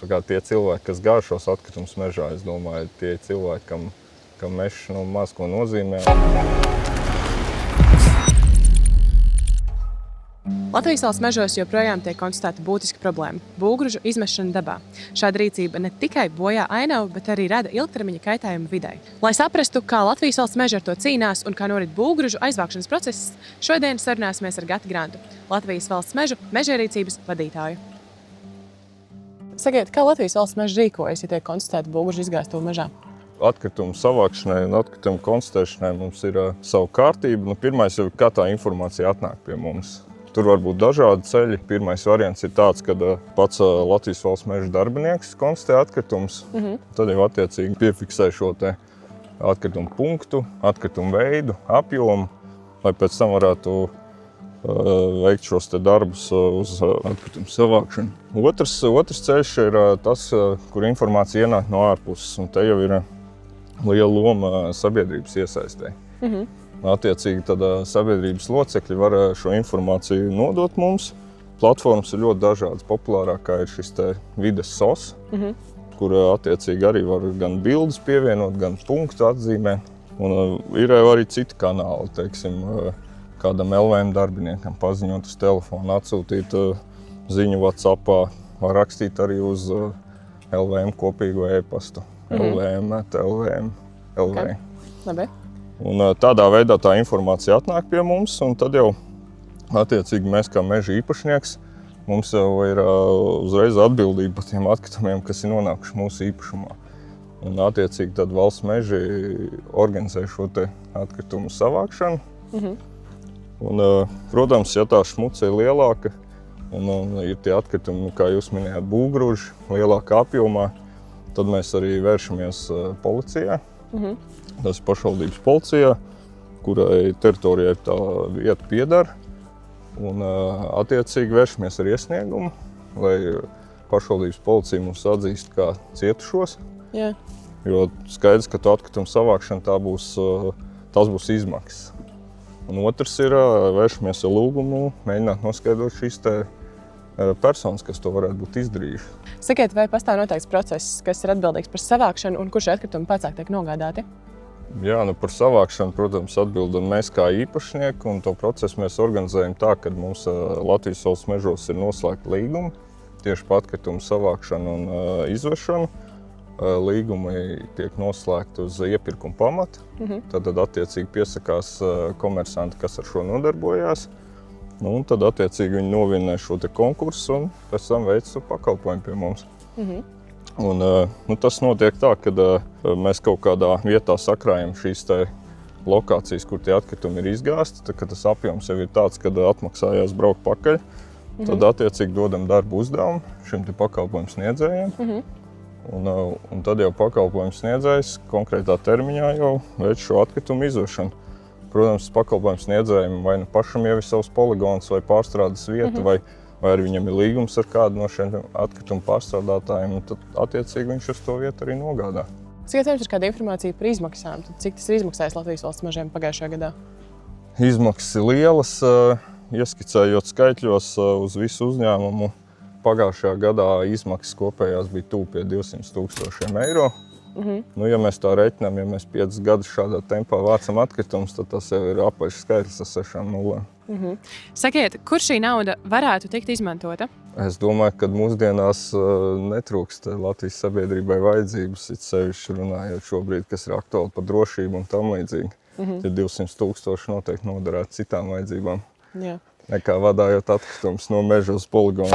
Tā kā tie cilvēki, kas gāž šos atkritumus mežā, es domāju, tie cilvēki, kam mežs maz ko nozīmē. Latvijas valsts mežos joprojām tiek konstatēta būtiska problēma – būvgraužu izmešana dabā. Šāda rīcība ne tikai bojā ainavu, bet arī rada ilgtermiņa kaitējumu videi. Lai saprastu, kā Latvijas valsts meži ar to cīnās un kā norit būvgraužu aizvākšanas process, šodien sarunāsimies ar Gati Grantu, Latvijas valsts mežu mežierīcības vadītāju. Sakiet, kā Latvijas valsts meži rīkojas, ja tiek konstatēta būvgraužu izgāstuve mežā? Atkritumu savākšanai un atkritumu konstatēšanai mums ir sava kārtība. Pirmais jau, kā tā informācija atnāk pie mums. Tur var būt dažādi ceļi. Pirmais variants ir tāds, kad pats Latvijas valsts meža darbinieks konstatē atkritumus. Tad jau attiecīgi piefiksē šo te atkritumu punktu, atkritumu veidu, apjomu, lai pēc tam varētu veikt šos te darbus uz atkritumu savākšanu. Otrs ceļš ir tas, kur informācija ienāk no ārpuses, un te jau ir liela loma sabiedrības iesaistē. Attiecīgi tad sabiedrības locekļi var šo informāciju nodot mums. Platformas ir ļoti dažādas. Populārākā ir šis te vides SOS, kur attiecīgi arī var gan bildes pievienot, gan punktu atzīmēt. Un ir arī citi kanāli, teiksim, kādam LVM darbiniekam paziņot uz telefonu, atsūtīt ziņu WhatsAppā, var rakstīt arī uz LVM kopīgo e-pastu. LVM. Labi. Un tādā veidā tā informācija atnāk pie mums, un tad jau attiecīgi mēs kā meža īpašnieks, mums jau ir uzreiz atbildība par tiem atkritumiem, kas ir nonākuši mūsu īpašumā. Un attiecīgi tad valsts meži organizē šo te atkritumu savākšanu. Un, protams, ja tā šmuca ir lielāka un ir tie atkritumi, kā jūs minējāt, būvgrauži, lielākā apjomā, tad mēs arī vēršamies policijā. Tas ir pašvaldības policijā, kurai teritorijai tā vieta pieder. Un attiecīgi vēršamies ar iesniegumu, lai pašvaldības policija mums atzīst kā cietušos. Jā. Jo skaidrs, ka to atkritumu savākšana tās būs izmaksas. Un otrs ir vēršamies ar lūgumu, mēģināt noskaidrot šīs te personas, kas to varētu būt izdarījuši. Sakiet, vai pastāv noteikts process, kas ir atbildīgs par savākšanu un kurš atkritumi pēcāk tiek nogādāti? Jā, par savākšanu, protams, atbildam mēs kā īpašnieki, un to procesu mēs organizējam tā, ka mums Latvijas valsts mežos ir noslēgta līguma tieši par atkritumu savākšanu un izvešanu. Līgumi tiek noslēgti uz iepirkuma pamata. Tad attiecīgi piesakās komersanti, kas ar šo nodarbojās. Un tad attiecīgi viņi novinē šo te konkursu un pēc tam veic pakalpojumu pie mums. Un, tas notiek tā, ka mēs kaut kādā vietā sakrājam šīs te lokācijas, kur tie atkritumi ir izgāsti. Tad, kad tas apjoms jau ir tāds, kad atmaksājās braukt pakaļ, tad attiecīgi dodam darbu uzdevumu šim te pakalpojumu sniedzējiem. Un tad jau pakalpojumu sniedzējs konkrētā termiņā jau veic šo atkritumu izvešanu. Protams, pakalpojumu sniedzējiem vai nu pašam jau ir savs poligons vai pārstrādes vieta, vai arī viņam ir līgums ar kādu no šiem atkritumu pārstrādātājiem, un tad attiecīgi viņš uz to vietu arī nogādā. Cik jums ir kāda informācija par izmaksām? Tad cik tas ir izmaksājis Latvijas valsts mežiem pagājušajā gadā? Izmaksas ir lielas, ieskicējot skaitļos uz visu uzņēmumu. Pagājušajā gadā izmaksas kopējās bija tuvu pie 200 000 eiro. Ja mēs tā reiķinām, ja mēs 5 gadus šādā tempā vācam atkritumus, tad tas jau ir apaļš skaitlis ar 6 nulēm. Sakiet, kur šī nauda varētu tikt izmantota? Es domāju, ka mūsdienās netrūkst Latvijas sabiedrībai vajadzības, it sevišķi runājot šobrīd, kas ir aktuāli par drošību un tam līdzīgi. Tie 200 000 noteikti noderētu citām vajadzībām, nekā vadājot atkritumus no meža uz poligonu.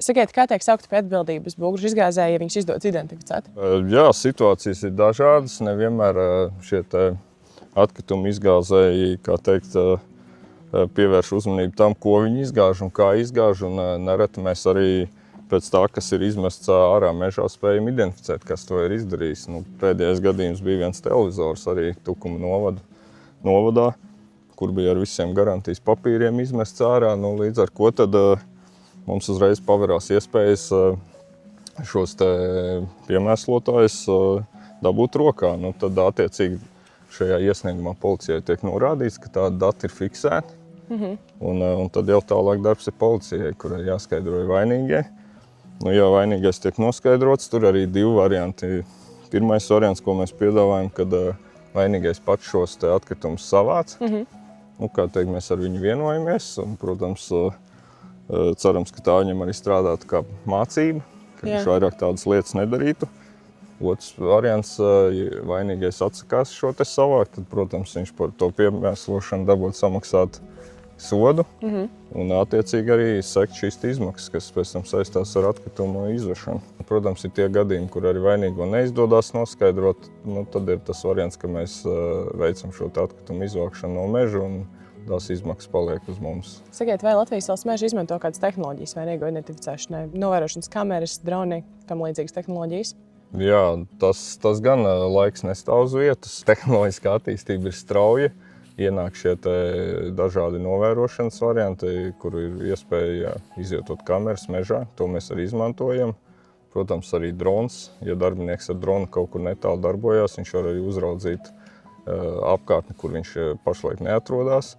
Sakiet, kā tiek saukti pie atbildības būvgraužu izgāzēji, ja viņus izdodas identificēt? Jā, situācijas ir dažādas. Nevienmēr šie atkritumu izgāzēji, kā teikt, pievērš uzmanību tam, ko viņi izgāž un kā izgāž. Un nereti mēs arī pēc tā, kas ir izmests ārā mežā, spējam identificēt, kas to ir izdarījis. Pēdējais gadījums bija viens televizors arī Tukuma novadā, kur bija ar visiem garantijas papīriem izmests ārā. Līdz ar ko tad mums uzreiz paverās iespējas šos te piemēslotājus dabūt rokā. Tad attiecīgi šajā iesniegumā policijai tiek norādīts, ka tādi dati ir fiksēti. Un tad jau tālāk darbs ir policijai, kurai jāskaidro vainīgie. Nu, ja vainīgais tiek noskaidrots, tur arī divi varianti. Pirmais variants, ko mēs piedāvājam, kad vainīgais pats šos atkritumus savāc. Nu, kā teikt, mēs ar viņu vienojamies. Un, protams, cerams, ka tā viņam arī strādātu kā mācība, ka viņš vairāk tādas lietas nedarītu. Otrs variants, ja vainīgais atsakās šo te savākt, tad, protams, viņš par to piemēslošanu dabūt samaksāt sodu un attiecīgi arī sekt šīs izmaksas, kas pēc tam saistās ar atkritumu izvešanu. Protams, ir tie gadījumi, kur arī vainīgo neizdodas noskaidrot, nu, tad ir tas variants, ka mēs veicam šo atkritumu izvākšanu no meža un tās izmaksas paliek uz mums. Sakiet, vai Latvijas valsts meža izmanto kādas tehnoloģijas vainīgo identificēšanai? Novērošanas kameras, droni, tam līdzīgas tehnoloģijas? Jā, tas gan laiks nestāv uz vietas. Tehnoloģiskā attīstība ir strauja. Ienāk šie dažādi novērošanas varianti, kur ir iespēja izvietot kameras mežā. To mēs arī izmantojam. Protams, arī drons. Ja darbinieks ar dronu kaut kur netālu darbojās, viņš var arī uzraudzīt apkārtni, kur viņš pašlaik neatrodās.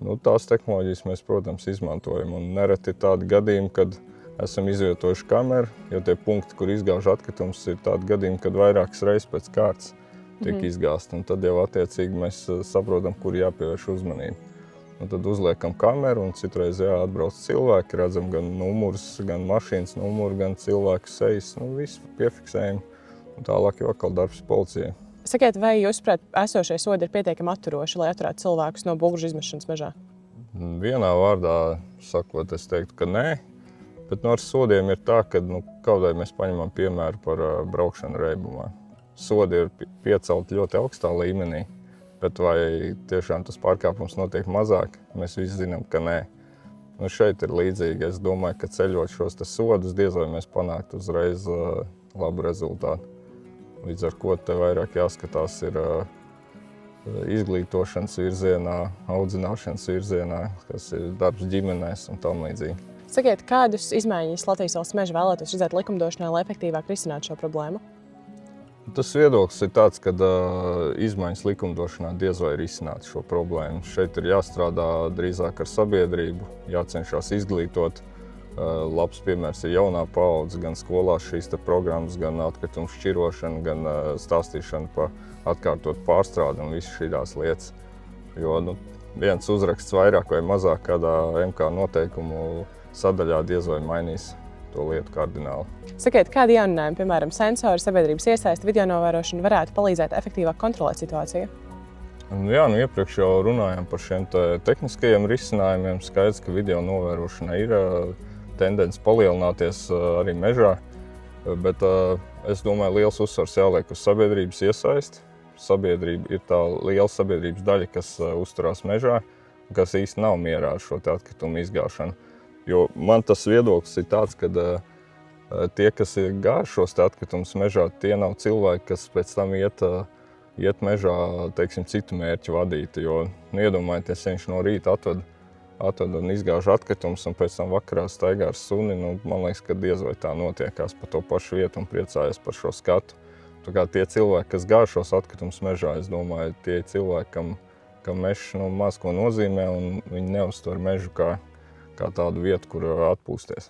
Nu, tās tehnoloģijas mēs, protams, izmantojam. Un nereti ir tādi gadījumi, kad esam izvietojuši kameru, jo tie punkti, kur izgāž atkritums, ir tādi gadījumi, kad vairākas reizes pēc kārtas tiek izgāsti. Un tad jau attiecīgi mēs saprotam, kur jāpievērš uzmanību. Un tad uzliekam kameru un citreiz atbrauc cilvēki, redzam gan numurus, gan mašīnas numuru, gan cilvēku sejas. Nu, visu piefiksējam. Un tālāk jau atkal darbs policijai. Sakiet, vai jūsuprāt, esošie sodi ir pietiekami atturoši, lai atturētu cilvēkus no būgžu izmešanas mežā? Vienā vārdā sakot, es teiktu, ka nē. Bet ar sodiem ir tā, ka kaut vai mēs paņemam piemēru par braukšanu reibumā. Sodi ir piecelti ļoti augstā līmenī, bet vai tiešām tas pārkāpums notiek mazāk, mēs visi zinām, ka nē. Nu, šeit ir līdzīgi. Es domāju, ka ceļot šos sodus, diez vai mēs panāktu uzreiz labu rezultātu. Līdz ar ko te vairāk jāskatās ir izglītošanas virzienā, audzināšanas virzienā, kas ir darbs ģimenēs un tam līdzīgi. Sakiet, kādus izmaiņas Latvijas valsts meža vēlētos redzēt likumdošanā, lai efektīvāk risinātu šo problēmu? Tas viedoklis ir tāds, ka izmaiņas likumdošanā diez vai risināt šo problēmu. Šeit ir jāstrādā drīzāk ar sabiedrību, jācenšas izglītot. Labs piemērs ir jaunā paudze, gan skolās šīs programmas, gan atkritumu šķirošana, gan stāstīšana par atkārtotu pārstrādi un visas šīs lietas. Jo viens uzraksts vairāk vai mazāk kādā MK noteikumu sadaļā diez vai mainīs to lietu kardināli. Sakiet, kādi jauninājumi, piemēram, sensori, sabiedrības iesaiste, video novērošana varētu palīdzēt efektīvāk kontrolēt situāciju? Jā, iepriekš jau runājām par šiem tehniskajiem risinājumiem. Skaidrs, ka video novērošana ir tendence palielināties arī mežā, bet es domāju, liels uzsvars jāliek uz sabiedrības iesaisti. Sabiedrība ir tā liela sabiedrības daļa, kas uzturās mežā, kas īsti nav mierā ar šo atkritumu izgāšanu. Jo man tas viedoklis ir tāds, ka tie, kas ir gājuši šos atkritumus mežā, tie nav cilvēki, kas pēc tam iet mežā, teiksim, citu mērķu vadīti. Jo, iedomājieties, ja viņš no rīta atved un izgāž atkritumus un pēc tam vakarā staigā ar suni, man liekas, ka diez vai tā notiekās pa to pašu vietu un priecājas par šo skatu. Tā kā tie cilvēki, kas gāž šos atkritumus mežā, es domāju, tie cilvēki, kam mežs maz ko nozīmē un viņi neuztver mežu kā tādu vietu, kur atpūsties.